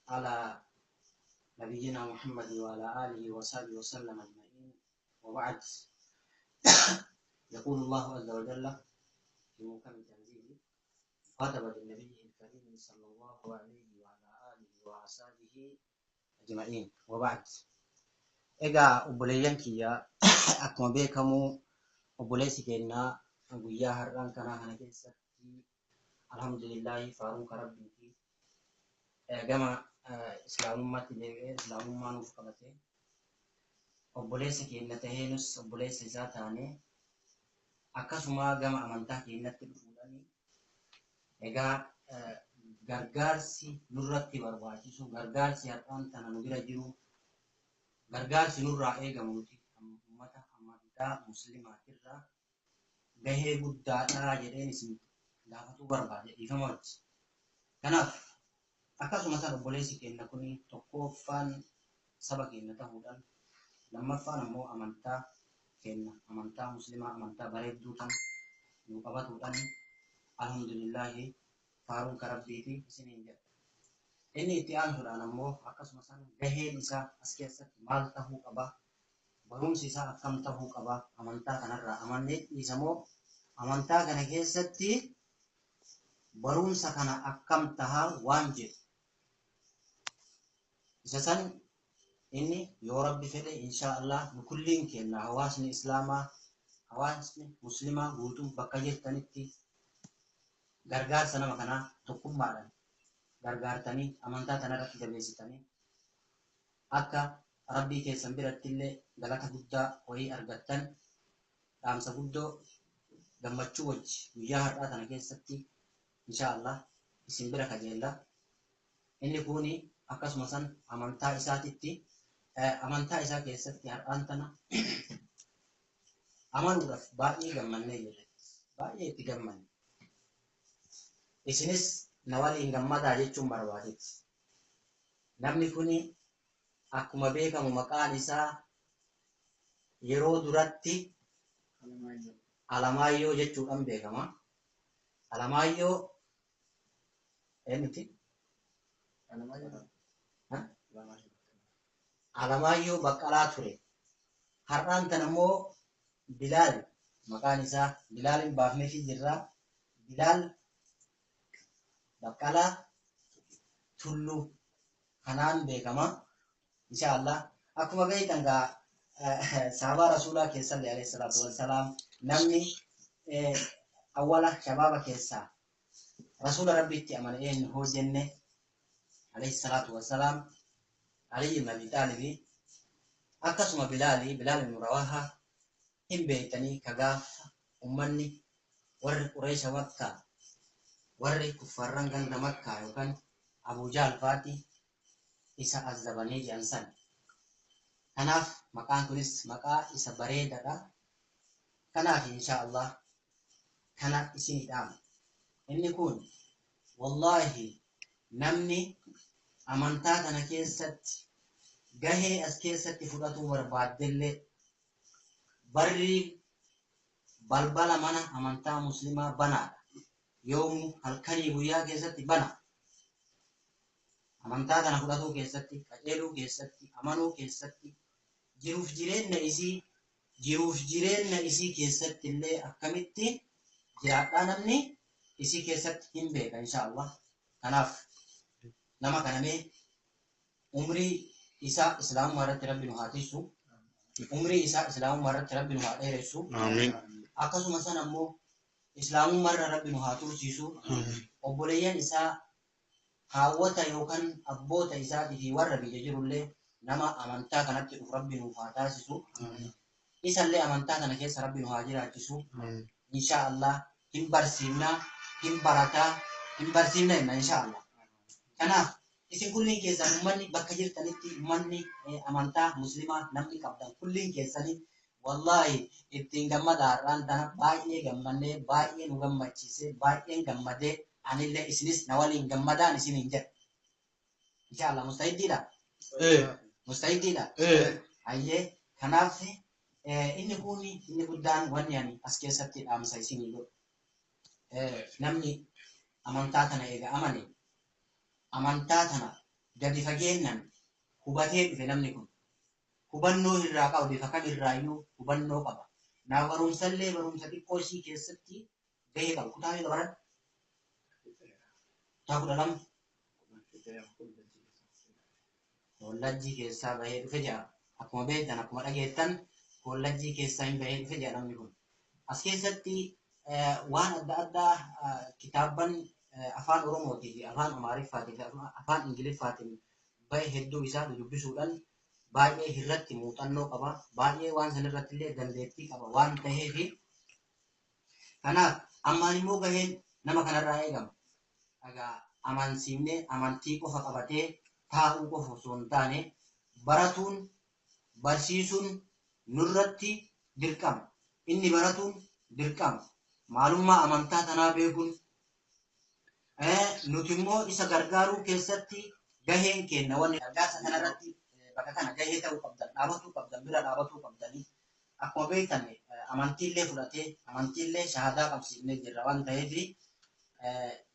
على نبينا محمد وعلى آله وصحبه وسلم أجمعين، وبعد. يقول الله عز وجل في محكم تنزيله: خاطب النبي الكريم صلى الله عليه وعلى آله وصحبه أجمعين، وبعد. إجا أبوليان كيا أكما بيكمو أبوليسي كينا ويا هران كنا هنكيسة الحمد لله فاروق ربي جمع إسلام ما تدعي إسلام ما نفقته أبوليسي كينا تهينس أبوليسي ذاتاني أكاسما جمع أمانته كينا تلفوني إجا gargaarsi nurratti barbaachisu gargaarsi har'aan tana nu bira jiru gargaarsi nurraa eegamu nuti ummata amantaa muslimaatirraa gahee guddaadhaa jedheen isin gaafatuu barbaade dhiifamarti. Kanaaf akkasuma san obboleessi keenya kun tokkoffaan saba keenya ta'uudhaan lammaffaan ammoo amantaa keenya amantaa muslimaa amantaa bareedduu tan nu qabatuudhaan alhamdulillahi faaruun karabbiifi isiniin jedha. Inni itti aansuudhaan ammoo akkasuma san gaheen isaa as keessatti maal tahuu qaba, barumsi isaa akkam tahuu qaba, amantaa kanarraa amannee dhiisamoo amantaa kana keessatti barumsa kana akkam tahaa waan jedhu isa san inni yoo rabbi fedhe inshaa Allah nu kulliin kenna hawaasni islaamaa hawaasni muslimaa guutuun bakka jirtanitti gargaarsa nama kanaa tokkummaadhaan gargaartanii amantaa kanarratti jabeessitanii akka rabbii keessan biratti illee galata guddaa wayii argattan dhaamsa guddoo gammachuu wajji guyyaa har'aa kana keessatti inshaa Allah isin bira kajeella. Inni kuni akkasuma san amantaa isaatitti amantaa isaa keessatti har'aan tana amanuudhaaf baay'ee gammannee jirre baay'ee itti gammanne. Isinis na waliin gammadaa jechuun barbaadetti. Namni kuni akkuma beekamu maqaan isaa yeroo duratti Alamaayyoo jechuudhaan beekama. Alamaayyoo eenyuti? Alamaayyoo Baqqalaa ture. Har'aan tan ammoo Bilaal maqaan isaa Bilaalin baafneefi jirra. Bilaal Baqqalaa Tulluu kanaan beekama. Inshaallah akkuma beektan gaa sahabaa rasuulaa keessallee alayhi salaatu wassalaam namni awwala shabaaba keessaa rasuula rabbiitti amane eenyu hoo jenne alayhi salaatu wassalaam Ali ibn Abi Taalib akkasuma Bilaal ibn Rawaahaa hin beektanii kagaafa ummanni warri Qureesha Makkaa warri kuffarran ganda Makkaa yookaan Abu Jahl faati isa azabanii jedhan san. Kanaaf maqaan kunis maqaa isa bareedaadha. Kanaaf inshaa Allah kana isinidhaama. Inni kun wallahi namni amantaa kana keessatti gahee as keessatti fudhatuu barbaaddellee barri balbala mana amantaa muslimaa banaadha. Yoomu halkanii guyyaa keessatti bana. Amantaa kana fudhatuu keessatti qajeeluu keessatti amanuu keessatti jiruuf jireenya isii keessatti illee akkamitti jiraadhaa namni isii keessatti hin beeka inshaa Allah. Kanaaf nama kanamee umrii isaa islaamummaa irratti rabbi nu haa tiisu, umrii isaa islaamummaa irratti rabbi nu haa dheeressu, akkasuma san ammoo islaamummaa irra rabbi nu haa tursiisu, obboleeyyan isaa haawwata yookaan abboota isaatii fi warra biyya jirullee nama amantaa kanatti dhufu rabbi nuuf haa taasisu. Isallee amantaa kana keessa rabbi nu haa jiraachisu. Inshaa Allah hin barsiifnaa, hin barataa, hin barsiifna jenna inshaa Allah. Kanaaf isin kulliin keessan ummanni bakka jirtanitti ummanni amantaa muslimaa namni qabdan kulliin keessanii wallahi ittiin gammada har'aan tana baay'ee gammannee baay'ee nu gammachiisee baay'een gammadee anillee isinis na waliin gammadaan isiniin jedha. Inshaa Allah mustahiddiidha. Mustahiddiidha. Ayyee kanaaf inni guddaan wanni ani as keessatti dhaamsa isinii godhu. Namni amantaa kana eega amane amantaa tana gadi fageennan hubatee dhufe namni kun hubannoo irraa qaba bifa kamirraayyuu hubannoo qaba. Naa barumsallee barumsa xiqqoo ishii keessatti gahee qaba. Kutaamee gabaran kutaa 12 kollajjii keessaa bahee dhufe jedha. Akkuma beektan akkuma dhageettan kollajjii keessaa hin bahee dhufe jedha namni kun. As keessatti waan adda addaa kitaabban afaan Oromootii fi afaan Amaariffaatii fi afaan Ingiliffaatiin bahe hedduu isaa dubbisuudhaan baay'ee irratti muuxannoo qaba. Baay'ee waan san irratti illee dandeettii qaba waan ta'eef kanaaf ammaan immoo gaheen nama kanarraa eegama. Egaa amansiifnee amantii qofa qabatee taa'uu qofa osoo hin taane baratuun barsiisuun nurratti dirqama. Inni baratuun dirqama. Maalummaa amantaa tanaa beekuun nuti immoo isa gargaaruu keessatti gaheen kenna wanni gargaarsa kanarratti bakka kana gahee ta'uu qabdan dhaabatuu qabdan bira dhaabatuu qabdanii akkuma beektan amantiillee fudhatee amantiillee shahaadaa qabsiifnee jirra waan ta'eef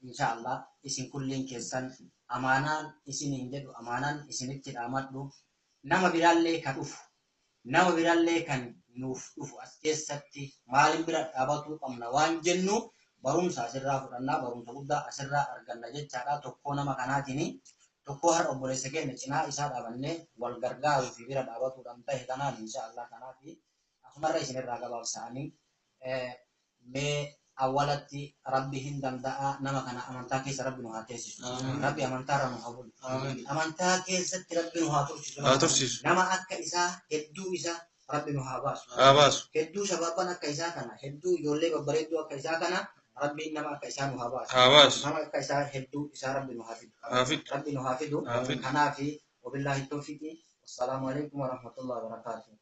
inshaallah isin kulliin keessan amaanaan isiniin jedhu amaanaan isinitti dhaamadhu nama biraallee kan dhufu nama biraallee kan nuuf dhufu as keessatti maalin bira dhaabatuu qabna waan jennu barumsa asirraa fudhannaa barumsa guddaa asirraa arganna jechaadha. Tokkoo nama kanaatiin tokkoo har'a obboleessa keenya cinaa isaa dhaabannee wal gargaaruu fi bira dhaabatuudhaan ta'e kanaan inshaallah kanaaf asumarra isinirraa gabaabsa'anii mee awwalatti rabbi hin danda'a nama kana amantaa keessa rabbi nu haa teessisu. Rabbi amantaarra nu haa bulu. Amantaa keessatti rabbi nu haa tursiisu. Nama akka isaa hedduu isaa rabbi nu haa baasu. Hedduu shababban akka isaa kana hedduu ijoollee babbareedduu akka isaa kana rabbiin nama akka isaa nu haa baasu. Nama akka isaa hedduu isaa rabbi nu haa fidu. Rabbi nu haa fidu. Kanaafi wabillahi tawfiqi. Assalaamu alaikum warahmatullahi wabarakatuh.